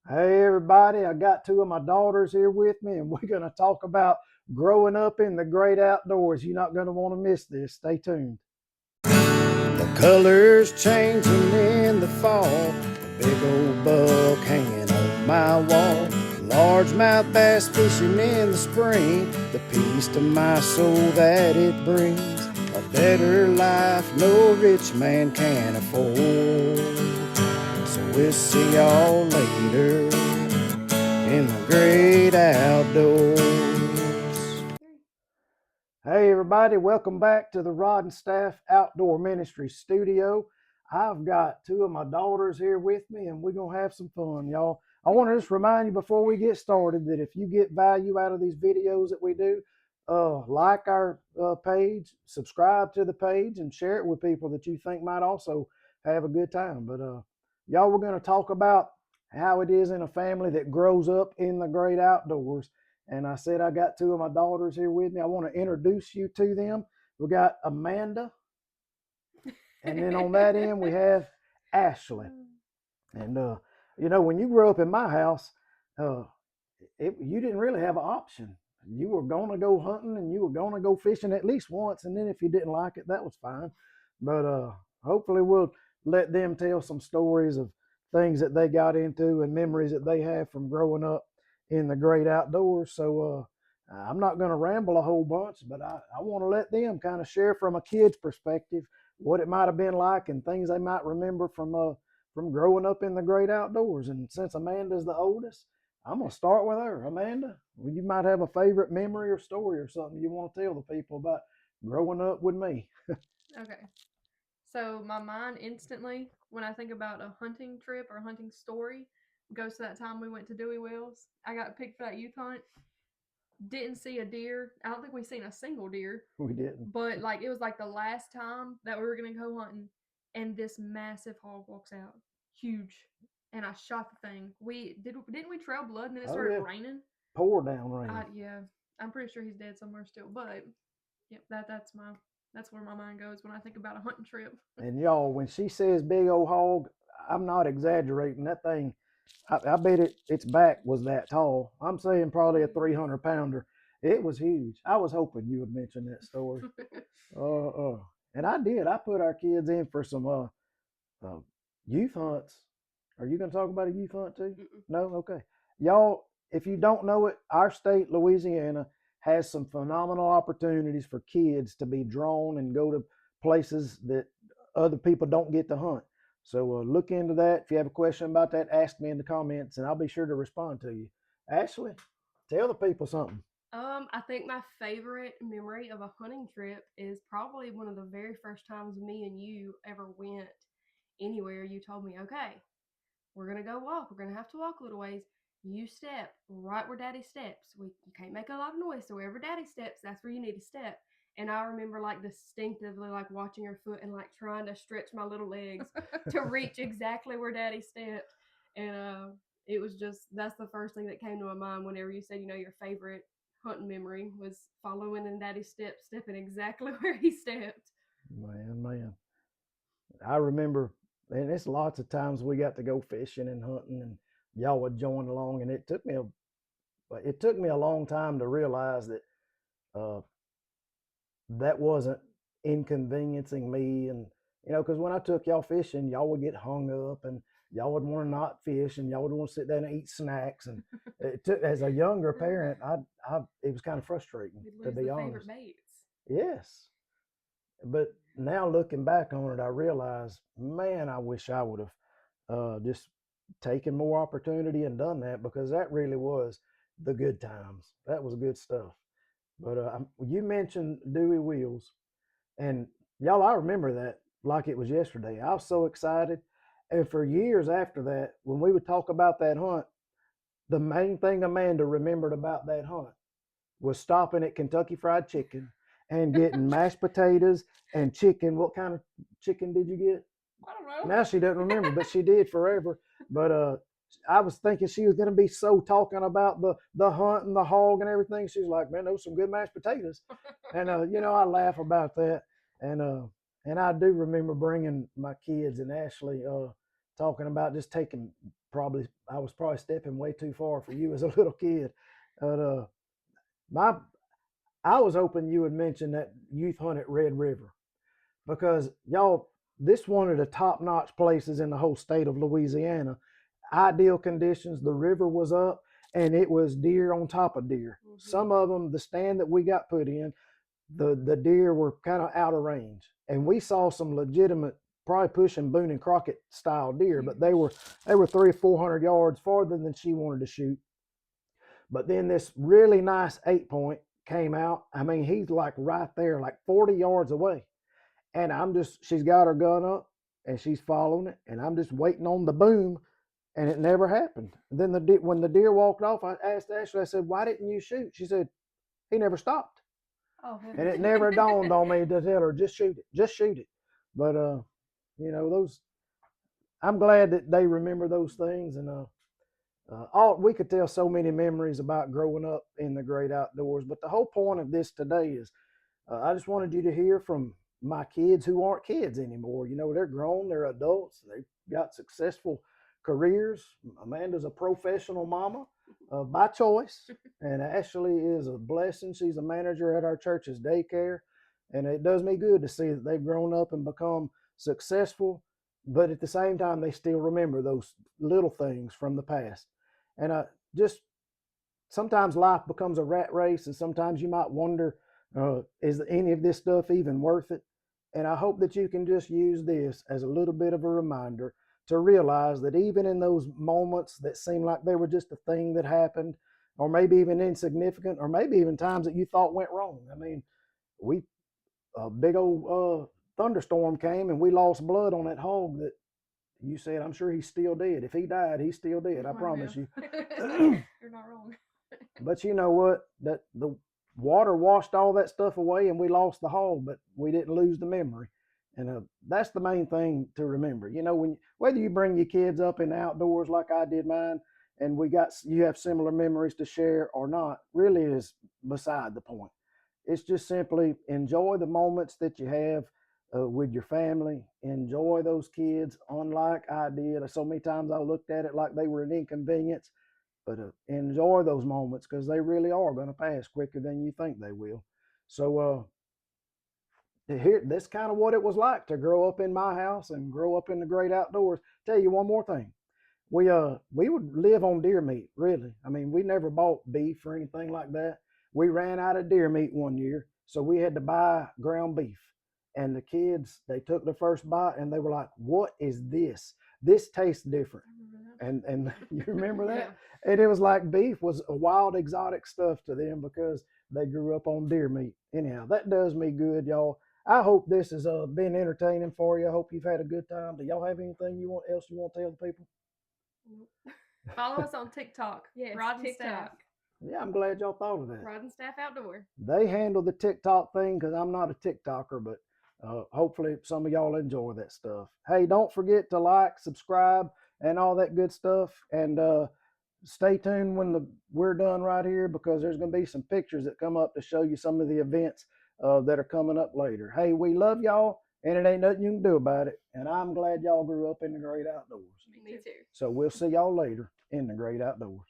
Hey everybody, I got two of my daughters here with me, and we're going to talk about growing up in the great outdoors. You're not going to want to miss this. Stay tuned. The colors changing in the fall, a big old buck hanging on my wall, largemouth bass fishing in the spring, the peace to my soul that it brings, a better life no rich man can afford. So we'll see y'all later in the great outdoors. Hey, everybody, welcome back to the Rod and Staff Outdoor Ministry Studio. I've got two of my daughters here with me, and we're going to have some fun, y'all. I want to just remind you before we get started that if you get value out of these videos that we do, like our page, subscribe to the page, and share it with people that you think might also have a good time. But y'all, we're going to talk about how it is in a family that grows up in the great outdoors. And I said I got two of my daughters here with me. I want to introduce you to them. We got Amanda, and then on that end we have Ashley. And when you grew up in my house, uh, you didn't really have an option. You were going to go hunting and you were going to go fishing at least once, and then if you didn't like it, that was fine. But hopefully we'll let them tell some stories of things that they got into and memories that they have from growing up in the great outdoors. So I'm not going to ramble a whole bunch, but I want to let them kind of share from a kid's perspective what it might have been like and things they might remember from growing up in the great outdoors. And since Amanda's the oldest, I'm gonna start with her. Amanda, well, you might have a favorite memory or story or something you want to tell the people about growing up with me. Okay. So my mind instantly, when I think about a hunting trip or a hunting story, goes to that time we went to Dewey Wells. I got picked for that youth hunt. Didn't see a deer. I don't think we seen a single deer. We didn't. But like it was like the last time that we were gonna go hunting, and this massive hog walks out, huge, and I shot the thing. Didn't we trail blood and then it Oh started yeah, raining? pour down rain. Yeah, I'm pretty sure he's dead somewhere still. But yep, that's where my mind goes when I think about a hunting trip. And y'all, when she says big old hog, I'm not exaggerating. That thing, I bet its back was that tall. I'm saying probably a 300 pounder. It was huge. I was hoping you would mention that story. Uh, uh, and I did. I put our kids in for some uh, youth hunts. Are you going to talk about a youth hunt too? No? Okay. Y'all, if you don't know it, our state, Louisiana, has some phenomenal opportunities for kids to be drawn and go to places that other people don't get to hunt. So look into that. If you have a question about that, ask me in the comments and I'll be sure to respond to you. Ashley, tell the people something. I think my favorite memory of a hunting trip is probably one of the very first times me and you ever went anywhere. You told me, okay, we're gonna go walk. We're gonna have to walk a little ways. You step right where Daddy steps. You can't make a lot of noise, so wherever Daddy steps, that's where you need to step. And I remember like distinctively like watching her foot and like trying to stretch my little legs to reach exactly where Daddy stepped. And it was just that's the first thing that came to my mind whenever you said your favorite hunting memory was following in Daddy's steps, stepping exactly where he stepped. Man, man. I remember, and it's lots of times we got to go fishing and hunting, and y'all would join along, and it took me a long time to realize that uh, that wasn't inconveniencing me, and because when I took y'all fishing, y'all would get hung up, and y'all would want to not fish, and y'all would want to sit down and eat snacks, and it took as a younger parent, I it was kind of frustrating You'd to lose be the favorite honest. baits. Yes, but now looking back on it, I realize, man, I wish I would have just taken more opportunity and done that because that really was the good times. That was good stuff. But you mentioned Dewey Wheels, and y'all, I remember that like it was yesterday. I was so excited. And for years after that, when we would talk about that hunt, the main thing Amanda remembered about that hunt was stopping at Kentucky Fried Chicken and getting mashed potatoes and chicken. What kind of chicken did you get? I don't know. Now she doesn't remember, but she did forever. But I was thinking she was going to be so talking about the hunt and the hog and everything. She's like, man, those some good mashed potatoes, and I laugh about that, and and I do remember bringing my kids and Ashley talking about just taking I was probably stepping way too far for you as a little kid. But my I was hoping you would mention that youth hunt at Red River because y'all, this one of the top notch places in the whole state of Louisiana. Ideal conditions. The river was up, and it was deer on top of deer. Some of them, the stand that we got put in, the deer were kind of out of range, and we saw some legitimate, probably pushing Boone and Crockett style deer, but they were 300 or 400 yards farther than she wanted to shoot. But then this really nice 8-point came out. I mean, he's like right there, like 40 yards away. And she's got her gun up and she's following it. And I'm just waiting on the boom. And it never happened. And then when the deer walked off, I asked Ashley, I said, why didn't you shoot? She said, he never stopped. Oh, And it never dawned on me to tell her, just shoot it, just shoot it. But, I'm glad that they remember those things. And, we could tell so many memories about growing up in the great outdoors. But the whole point of this today is I just wanted you to hear from my kids who aren't kids anymore. They're grown, they're adults, they've got successful careers. Amanda's a professional mama by choice, and Ashley is a blessing. She's a manager at our church's daycare, and it does me good to see that they've grown up and become successful, but at the same time, they still remember those little things from the past. And just sometimes life becomes a rat race, and sometimes you might wonder, is any of this stuff even worth it? And I hope that you can just use this as a little bit of a reminder to realize that even in those moments that seem like they were just a thing that happened, or maybe even insignificant, or maybe even times that you thought went wrong. I mean, a big old thunderstorm came and we lost blood on that hog that you said, I'm sure he's still dead. If he died, he's still dead. I promise you. You're not wrong. But you know what? That the water washed all that stuff away and we lost the hog, but we didn't lose the memory. And that's the main thing to remember. Whether you bring your kids up in the outdoors like I did mine, and you have similar memories to share or not, really is beside the point. It's just simply enjoy the moments that you have with your family. Enjoy those kids, unlike I did. So many times I looked at it like they were an inconvenience, but enjoy those moments because they really are going to pass quicker than you think they will. So that's kind of what it was like to grow up in my house and grow up in the great outdoors. Tell you one more thing. We would live on deer meat, really. I mean, we never bought beef or anything like that. We ran out of deer meat one year, so we had to buy ground beef. And the kids, they took the first bite and they were like, what is this? This tastes different. And you remember that? Yeah. And it was like beef was a wild exotic stuff to them because they grew up on deer meat. Anyhow, that does me good, y'all. I hope this has been entertaining for you. I hope you've had a good time. Do y'all have anything else you want to tell the people? Follow us on TikTok. Yes, Rod and TikTok. Staff. Yeah, I'm glad y'all thought of that. Rod and Staff Outdoor. They handle the TikTok thing because I'm not a TikToker, but hopefully some of y'all enjoy that stuff. Hey, don't forget to like, subscribe, and all that good stuff. And stay tuned when we're done right here because there's going to be some pictures that come up to show you some of the events that are coming up later. Hey, we love y'all, and it ain't nothing you can do about it. And I'm glad y'all grew up in the great outdoors. Me too. So we'll see y'all later in the great outdoors.